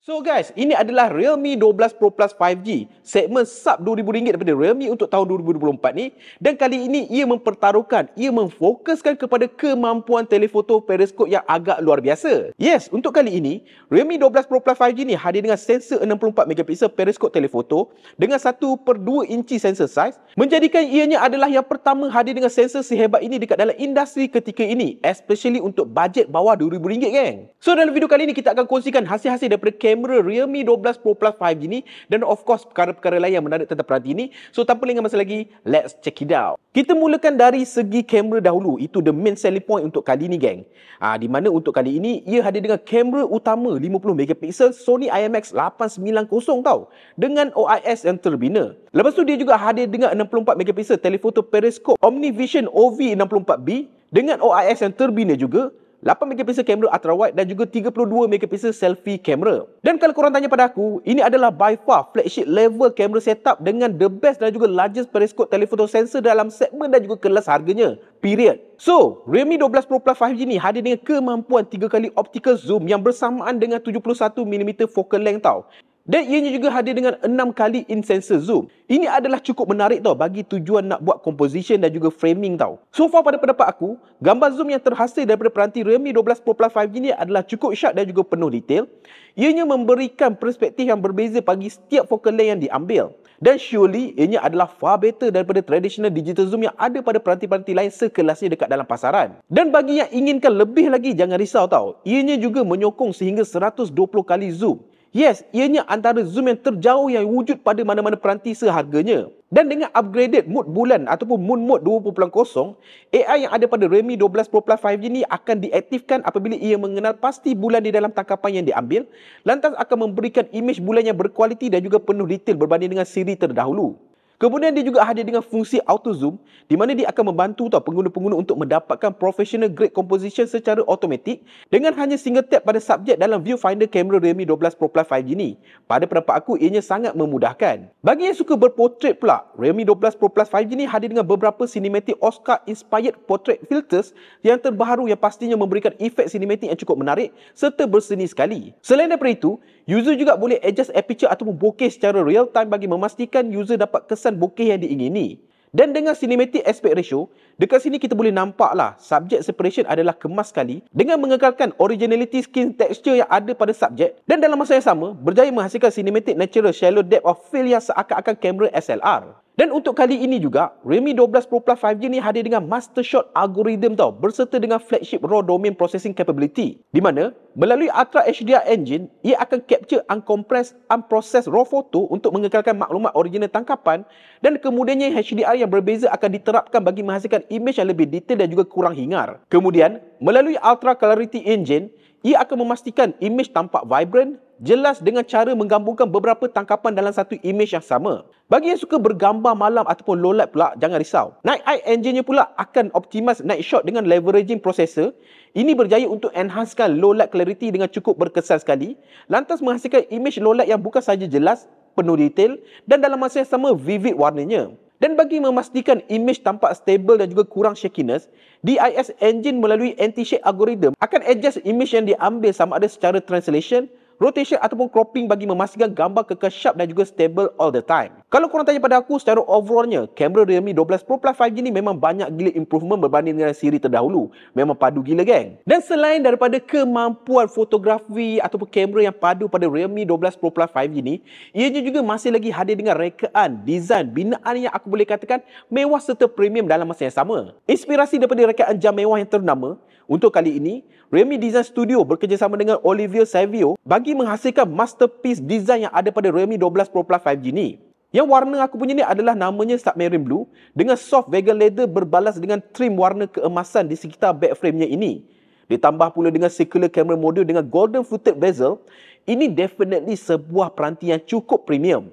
So guys, ini adalah Realme 12 Pro Plus 5G, segmen sub RM2,000 daripada Realme untuk tahun 2024 ni. Dan kali ini ia memfokuskan kepada kemampuan telefoto periskop yang agak luar biasa. Yes, untuk kali ini, Realme 12 Pro Plus 5G ni hadir dengan sensor 64MP periskop telefoto dengan 1/2 inci sensor size, menjadikan ianya adalah yang pertama hadir dengan sensor sehebat ini dekat dalam industri ketika ini, especially untuk bajet bawah RM2,000 geng. So dalam video kali ini kita akan kongsikan hasil-hasil daripada kamera Realme 12 Pro Plus 5G ni dan of course perkara-perkara lain yang menarik tentang perhati ni. So tanpa lengah masa lagi, let's check it out. Kita mulakan dari segi kamera dahulu. Itu the main selling point untuk kali ni geng. Di mana untuk kali ini ia hadir dengan kamera utama 50MP Sony IMX890 tau, dengan OIS yang terbina. Lepas tu dia juga hadir dengan 64MP telefoto periskop OmniVision OV64B dengan OIS yang terbina juga, 8MP kamera ultrawide dan juga 32MP selfie kamera. Dan kalau korang tanya pada aku, ini adalah by far flagship level kamera setup dengan the best dan juga largest periskop telefoto sensor dalam segmen dan juga kelas harganya. Period. So, Realme 12 Pro Plus 5G ni hadir dengan kemampuan 3 kali optical zoom yang bersamaan dengan 71mm focal length tau. Dan ianya juga hadir dengan 6 kali in-sensor zoom. Ini adalah cukup menarik tau bagi tujuan nak buat composition dan juga framing tau. So far pada pendapat aku, gambar zoom yang terhasil daripada peranti Realme 12 Pro Plus 5G ni adalah cukup sharp dan juga penuh detail. Ianya memberikan perspektif yang berbeza bagi setiap focal length yang diambil. Dan surely ianya adalah far better daripada traditional digital zoom yang ada pada peranti-peranti lain sekelasnya dekat dalam pasaran. Dan bagi yang inginkan lebih lagi, jangan risau tau. Ianya juga menyokong sehingga 120 kali zoom. Yes, ianya antara zoom yang terjauh yang wujud pada mana-mana peranti seharganya. Dan dengan upgraded mood bulan ataupun moon mode 2.0, AI yang ada pada Realme 12 Pro Plus 5G ni akan diaktifkan apabila ia mengenal pasti bulan di dalam tangkapan yang diambil, lantas akan memberikan imej bulan yang berkualiti dan juga penuh detail berbanding dengan siri terdahulu. Kemudian dia juga hadir dengan fungsi auto zoom di mana dia akan membantu pengguna-pengguna untuk mendapatkan professional grade composition secara automatik dengan hanya single tap pada subjek dalam viewfinder kamera Realme 12 Pro Plus 5G ni. Pada pendapat aku, ianya sangat memudahkan. Bagi yang suka berportrait pula, Realme 12 Pro Plus 5G ni hadir dengan beberapa cinematic Oscar inspired portrait filters yang terbaru yang pastinya memberikan efek cinematic yang cukup menarik serta berseni sekali. Selain daripada itu, user juga boleh adjust aperture ataupun bokeh secara real time bagi memastikan user dapat kesan bokeh yang diingini. Dan dengan cinematic aspect ratio, dekat sini kita boleh nampak lah subject separation adalah kemas sekali dengan mengekalkan originality skin texture yang ada pada subjek dan dalam masa yang sama berjaya menghasilkan cinematic natural shallow depth of field yang seakan-akan kamera SLR. Dan untuk kali ini juga, Realme 12 Pro Plus 5G ni hadir dengan Master Shot algorithm tau, berserta dengan flagship raw domain processing capability. Di mana, melalui Ultra HDR engine, ia akan capture uncompressed, unprocessed raw photo untuk mengekalkan maklumat original tangkapan dan kemudiannya HDR yang berbeza akan diterapkan bagi menghasilkan imej yang lebih detail dan juga kurang hingar. Kemudian, melalui Ultra Clarity engine, ia akan memastikan imej tampak vibrant, jelas dengan cara menggabungkan beberapa tangkapan dalam satu imej yang sama. Bagi yang suka bergambar malam ataupun low light pula, jangan risau. Night Eye engine-nya pula akan optimize night shot dengan leveraging processor. Ini berjaya untuk enhancekan low light clarity dengan cukup berkesan sekali, lantas menghasilkan imej low light yang bukan saja jelas, penuh detail dan dalam masa yang sama vivid warnanya. Dan bagi memastikan imej tampak stable dan juga kurang shakiness, DIS engine melalui anti-shake algorithm akan adjust imej yang diambil sama ada secara translation, rotation ataupun cropping bagi memastikan gambar kekal sharp dan juga stable all the time. Kalau korang tanya pada aku, secara overallnya, kamera Realme 12 Pro Plus 5G ni memang banyak gila improvement berbanding dengan siri terdahulu. Memang padu gila geng. Dan selain daripada kemampuan fotografi ataupun kamera yang padu pada Realme 12 Pro Plus 5G ni, ianya juga masih lagi hadir dengan rekaan, design, binaan yang aku boleh katakan mewah serta premium dalam masa yang sama. Inspirasi daripada rekaan jam mewah yang ternama, untuk kali ini, Realme Design Studio bekerjasama dengan Olivier Savio bagi menghasilkan masterpiece design yang ada pada Realme 12 Pro Plus 5G ni. Yang warna aku punya ni adalah namanya Submarine Blue dengan soft vegan leather berbalas dengan trim warna keemasan di sekitar back frame-nya ini. Ditambah pula dengan circular camera module dengan golden fluted bezel, ini definitely sebuah peranti yang cukup premium.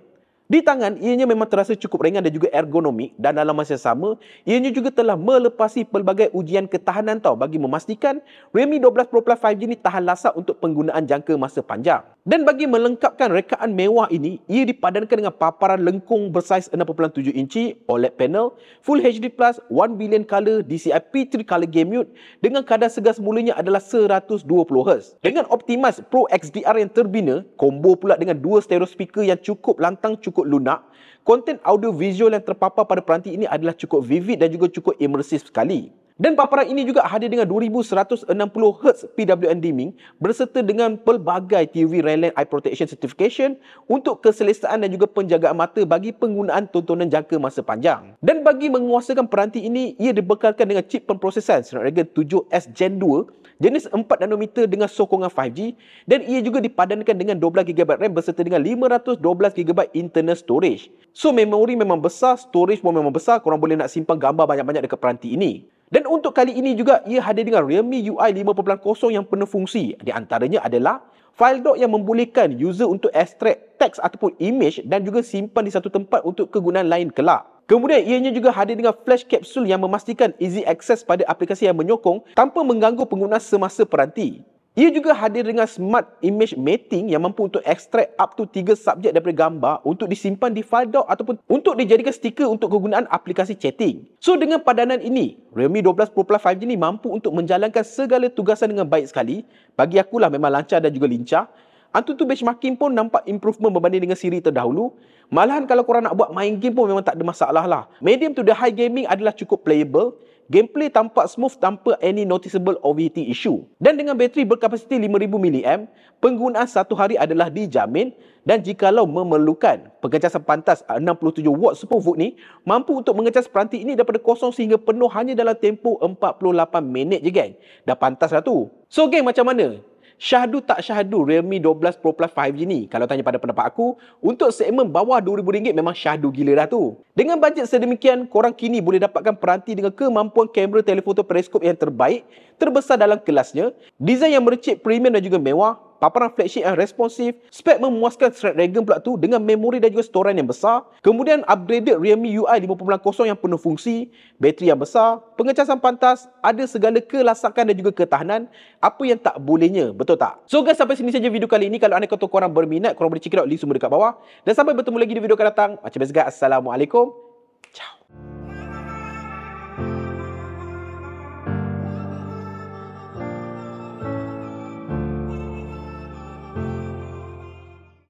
Di tangan, ianya memang terasa cukup ringan dan juga ergonomik dan dalam masa yang sama, ianya juga telah melepasi pelbagai ujian ketahanan tau bagi memastikan Realme 12 Pro Plus 5G ni tahan lasak untuk penggunaan jangka masa panjang. Dan bagi melengkapkan rekaan mewah ini, ia dipadankan dengan paparan lengkung bersaiz 6.7 inci, OLED panel, Full HD+, 1 billion color, DCI P3 color game mode dengan kadar segar semulanya adalah 120Hz. Dengan Optimize Pro XDR yang terbina, combo pula dengan dua stereo speaker yang cukup lantang, cukup lunak, konten audio visual yang terpapar pada peranti ini adalah cukup vivid dan juga cukup imersif sekali. Dan paparan ini juga hadir dengan 2160Hz PWM dimming berserta dengan pelbagai TV Red Eye Protection Certification untuk keselesaan dan juga penjagaan mata bagi penggunaan tontonan jangka masa panjang. Dan bagi menguasakan peranti ini, ia dibekalkan dengan chip pemprosesan Snapdragon 7S Gen 2 jenis 4 nanometer dengan sokongan 5G dan ia juga dipadankan dengan 12GB RAM berserta dengan 512GB internal storage. So memori memang besar, storage pun memang besar, korang boleh nak simpan gambar banyak-banyak dekat peranti ini. Dan untuk kali ini juga ia hadir dengan Realme UI 5.0 yang penuh fungsi. Di antaranya adalah file dock yang membolehkan user untuk ekstrak teks ataupun image dan juga simpan di satu tempat untuk kegunaan lain kelak. Kemudian ianya juga hadir dengan flash capsule yang memastikan easy access pada aplikasi yang menyokong tanpa mengganggu pengguna semasa peranti. Ia juga hadir dengan Smart Image Mating yang mampu untuk ekstrak up to 3 subjek daripada gambar untuk disimpan di file dock ataupun untuk dijadikan stiker untuk kegunaan aplikasi chatting. So dengan padanan ini, Realme 12 Pro Plus 5G ni mampu untuk menjalankan segala tugasan dengan baik sekali. Bagi akulah memang lancar dan juga lincah. Antutu benchmarking pun nampak improvement berbanding dengan siri terdahulu. Malahan kalau korang nak buat main game pun memang tak ada masalah lah. Medium to the high gaming adalah cukup playable. Gameplay tampak smooth tanpa any noticeable overheating issue. Dan dengan bateri berkapasiti 5000 mAh, penggunaan satu hari adalah dijamin dan jikalau memerlukan, pengecasan pantas 67 watt super volt ni mampu untuk mengecas peranti ini daripada kosong sehingga penuh hanya dalam tempoh 48 minit je geng. Dah pantas lah tu. So geng, macam mana? Syahdu tak syahdu Realme 12 Pro Plus 5G ni? Kalau tanya pada pendapat aku, untuk segmen bawah RM2,000 memang syahdu gila dah tu. Dengan bajet sedemikian, korang kini boleh dapatkan peranti dengan kemampuan kamera telefoto periskop yang terbaik, terbesar dalam kelasnya, desain yang mercik premium dan juga mewah, paparan flagship yang responsif, spek memuaskan Snapdragon pula tu dengan memori dan juga storan yang besar, kemudian upgraded Realme UI 5.0 yang penuh fungsi, bateri yang besar, pengecasan pantas, ada segala kelasakan dan juga ketahanan, apa yang tak bolehnya, betul tak? So guys, sampai sini saja video kali ini. Kalau anda kata korang berminat, korang boleh check it out link semua dekat bawah. Dan sampai bertemu lagi di video akan datang. Macam biasa guys, Assalamualaikum